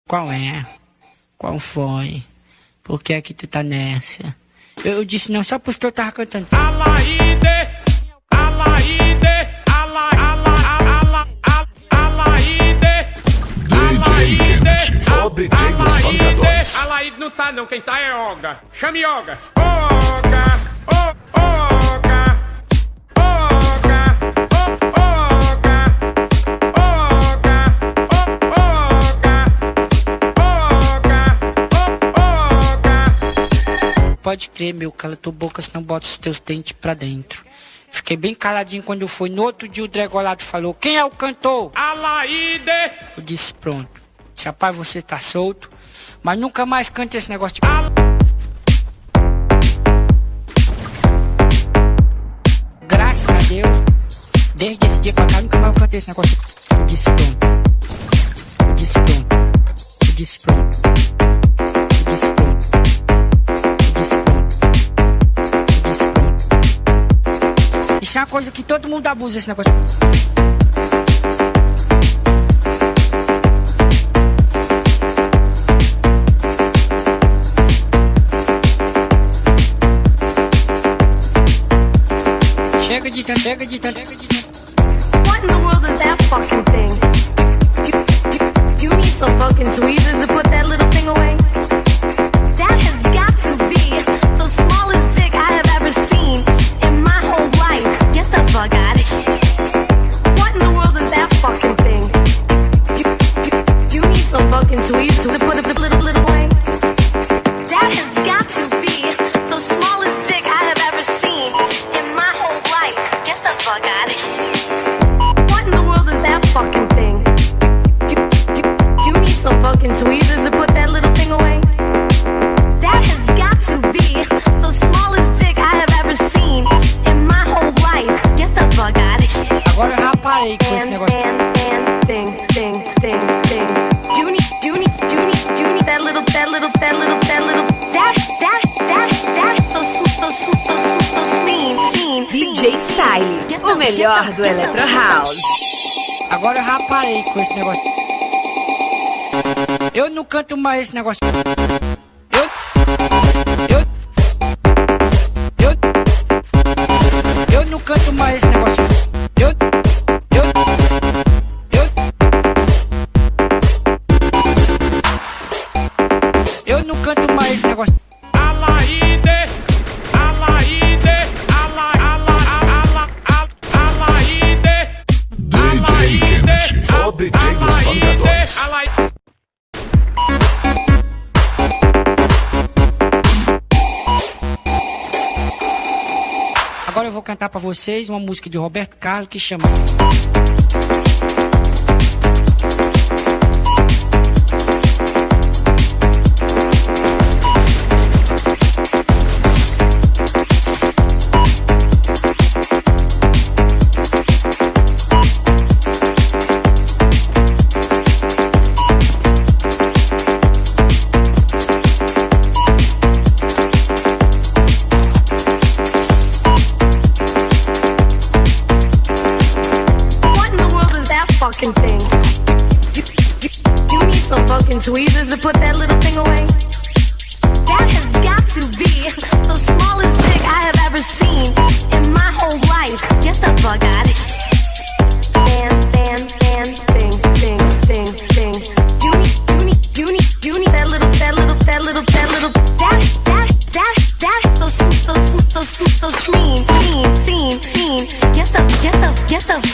Qual é? Qual foi? Por que é que tu tá nessa? Eu disse não só porque eu tava cantando. Alaide, Alaide, DJ Kennedy, o DJ dos pancadores. Alaide não tá não, quem tá é Olga. Chame Olga. Olga, Olga, Olga, Olga, Pode crer, meu, cala tua boca, senão bota os teus dentes pra dentro. Fiquei bem caladinho quando eu fui. No outro dia o Dregolado falou: quem é o cantor? Alaide. Eu disse: pronto. Se rapaz, você tá solto, mas nunca mais cante esse negócio de... Graças a Deus, desde esse dia pra cá, nunca mais eu cantei esse negócio de... Eu disse pronto. Eu disse pronto. Eu disse pronto. Eu disse pronto. Eu disse pronto. Eu disse pronto. Isso é uma coisa que todo mundo abusa, esse negócio. Chega de tanto, chega de tanto, chega de tanto. What in the world is that fucking thing? You need some fucking tweezers to put that little thing away? That has got to be the smallest dick I have ever seen in my whole life. Get the fuck out of here. What in the world is that fucking thing? You need some fucking tweezers to put the little away? That has got to be the smallest dick I have ever seen in my whole life. Get the fuck out of here. What in the world is that fucking thing? You need some fucking tweezers to put that little thing away? That has got to be the smallest dick I have ever seen in my whole life. Get the fuck out of here. Agora eu já parei com esse negócio. Thing. You need that little, the sweet. DJ Style, o melhor do Electro House. Agora eu já parei com esse negócio. Eu não canto mais esse negócio. Eu não canto mais esse negócio. Eu não canto mais esse negócio. Alaide, Alaide, Alaide. DJ Kennedy, o DJ dos pancadores. Agora eu vou cantar pra vocês uma música de Roberto Carlos que chama... Fucking thing. You need some fucking tweezers to put that little thing away? That has got to be the smallest dick I have ever seen in my whole life. Get the fuck out of here. Thing. You need that little, the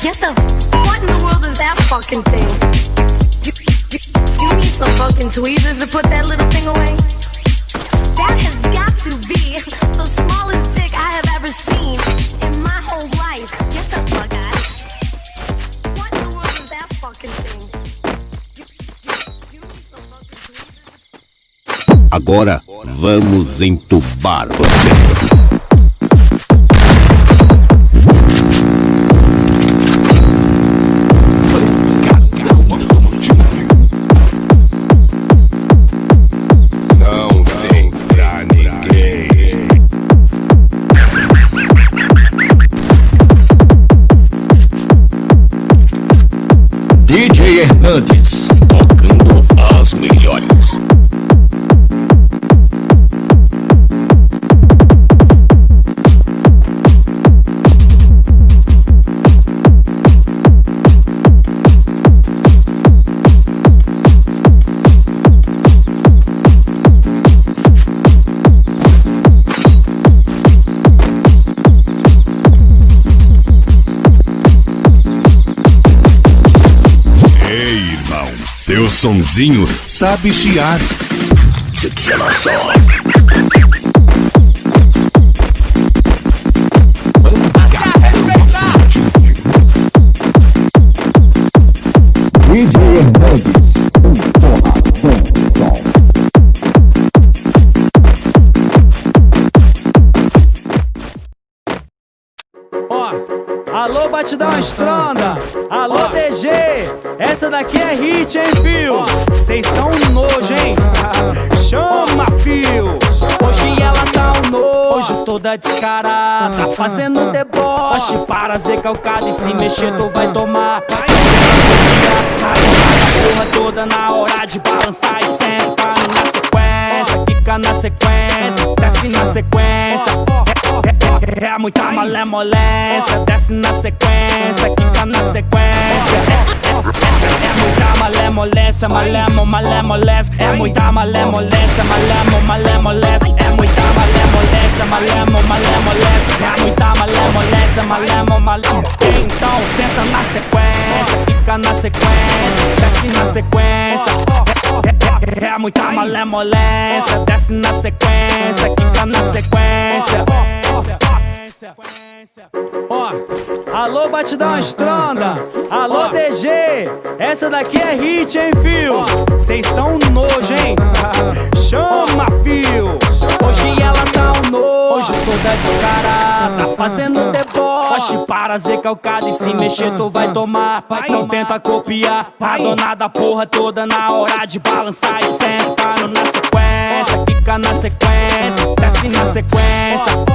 Get the. What in the world is that fucking thing? You need some fucking tweezers to put that little thing away? That has got to be the smallest dick I have ever seen in my whole life. Get the fuck out of here. What in the world is that fucking thing? You need some fucking tweezers. Agora vamos entubar você. DJ Hernandes, tocando as melhores. Teu sonzinho sabe chiar. Alô, batidão estronda. Alô, DG. Essa daqui é hit, hein, fio? Cês tão nojo, hein? Chama, fio. Hoje ela tá um nojo, toda descarada, fazendo deboche para ser calcada. E se mexer tu vai tomar. Vai porra toda na hora de balançar e senta na sequência. Fica na sequência, desce na sequência. É muita malemolência, desce na sequência, quica na sequência. É muita malemolência, malemolência. É muita malemolência, malemolência. É muita malemolência, malemolência. É muita malemolência, malemolência. Então senta na sequência, quica na sequência, desce na sequência. É muita malemolência, desce na sequência, quica na sequência. Ó, alô, batidão estronda. Alô, DG. Essa daqui é hit, hein, fio? Cês tão nojo, hein? Chama, fio. Hoje ela tá um nojo, toda descarada, fazendo deboche para ser calcada. E se mexer tu vai tomar. Não tenta copiar a dona da porra toda na hora de balançar e sentando na sequência. Fica na sequência, desce na sequência.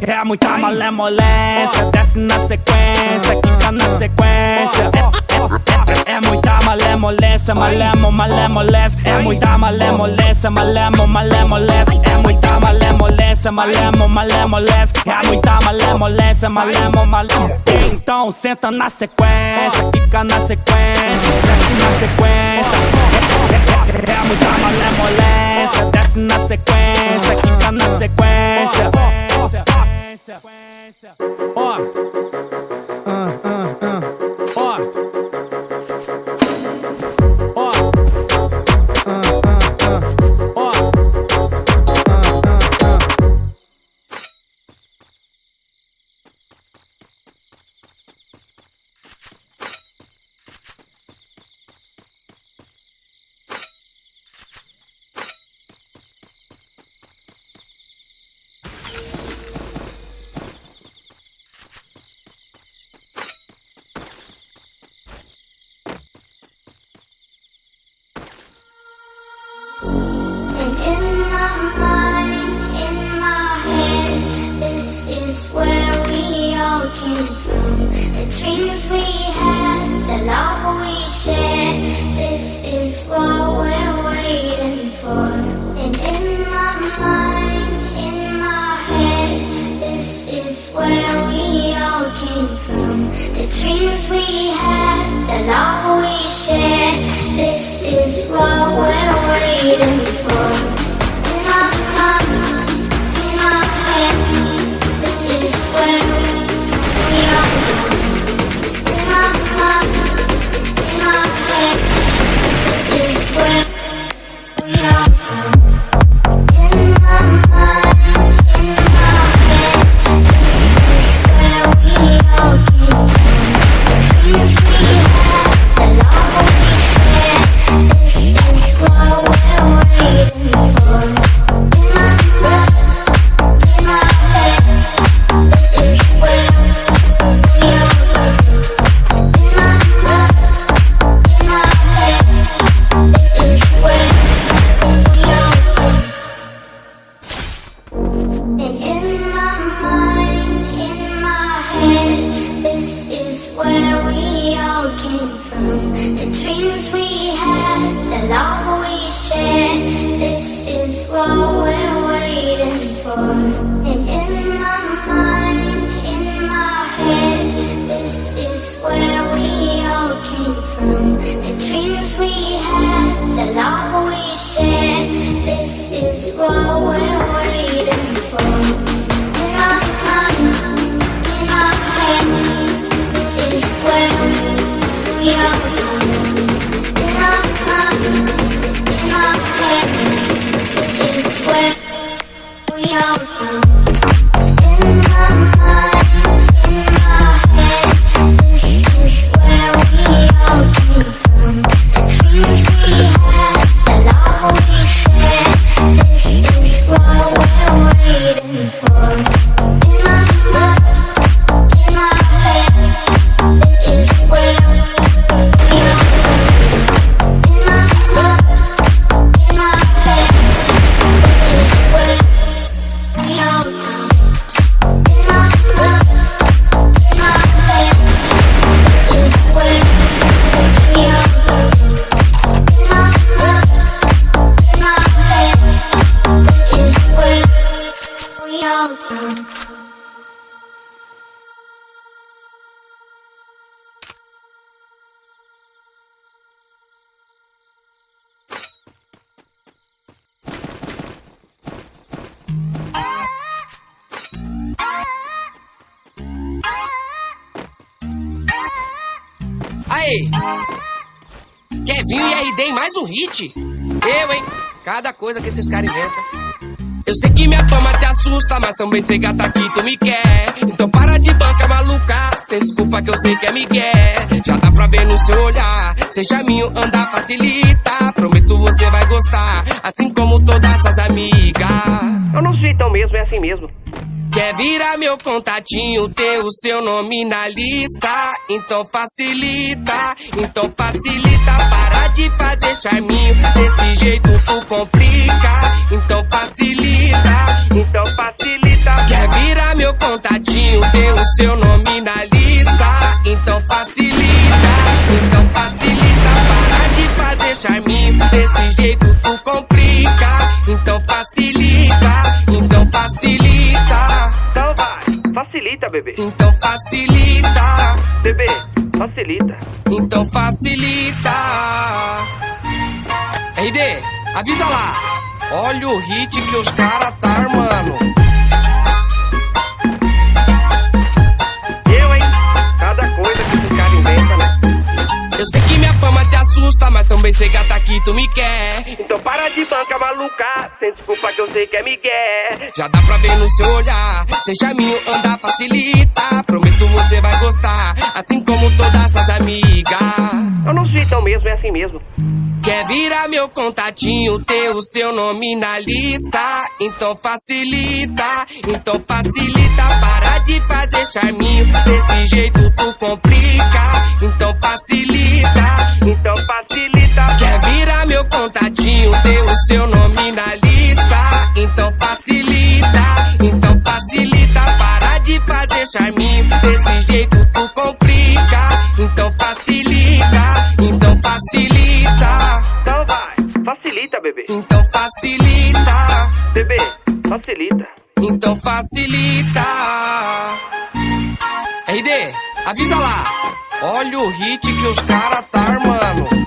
É muita malemolência, desce na sequência, quica na sequência. É muita malemolência, malemolência. É muita malemolência, malemolência. É muita malemolência, malemolência. É muita malemolência, malemolência. Então senta na sequência, quica na sequência, desce na sequência. É muita malemolência, desce na sequência, quica na sequência. Ó, ó, ó, ó. Dreams we had, the love we shared, this is what we're waiting for. And in my mind, in my head, this is where we all came from. The dreams we had, the love we shared, this is what we're waiting for. In my mind, in my head, this is where we all came from. The love aí? Kevinho e RD em mais um hit? Eu, hein? Cada coisa que esses caras inventam. Eu sei que minha fama te assusta, mas também sei gata que tu me quer. Então para de banca maluca, sem desculpa que eu sei que é migué. Já dá pra ver no seu olhar, sem charminho andar facilita. Prometo você vai gostar, assim como todas suas amigas. Eu não sou então mesmo, é assim mesmo. Quer virar meu contatinho, ter o seu nome na lista? Então facilita, para de fazer charminho, desse jeito tu complica. Então facilita, quer virar meu contatinho, ter o seu nome na lista? Então facilita, para de fazer charminho, desse jeito tu complica. Então facilita. Então vai, facilita, bebê. Então facilita, bebê, facilita. Então facilita. RD, avisa lá. Olha o hit que os caras tá armando. Eu, hein? Cada coisa que esse cara inventa, né? Eu sei que minha fama te assusta, mas também sei gata que tu me quer. Então para de banca maluca, sem desculpa que eu sei que é migué. Já dá pra ver no seu olhar, sem charminho andar facilita. Prometo você vai gostar, assim como todas suas amigas. Eu não sou então mesmo, é assim mesmo. Quer virar meu contatinho, ter o seu nome na lista? Então facilita, para de fazer charminho, desse jeito tu complica. Então facilita, quer virar meu contatinho, ter o seu nome na lista? Então facilita, para de fazer charminho, desse jeito tu complica. Então facilita. Então vai, facilita, bebê. Então facilita, bebê, facilita. Então facilita. RD, avisa lá. Olha o hit que os caras tá armando.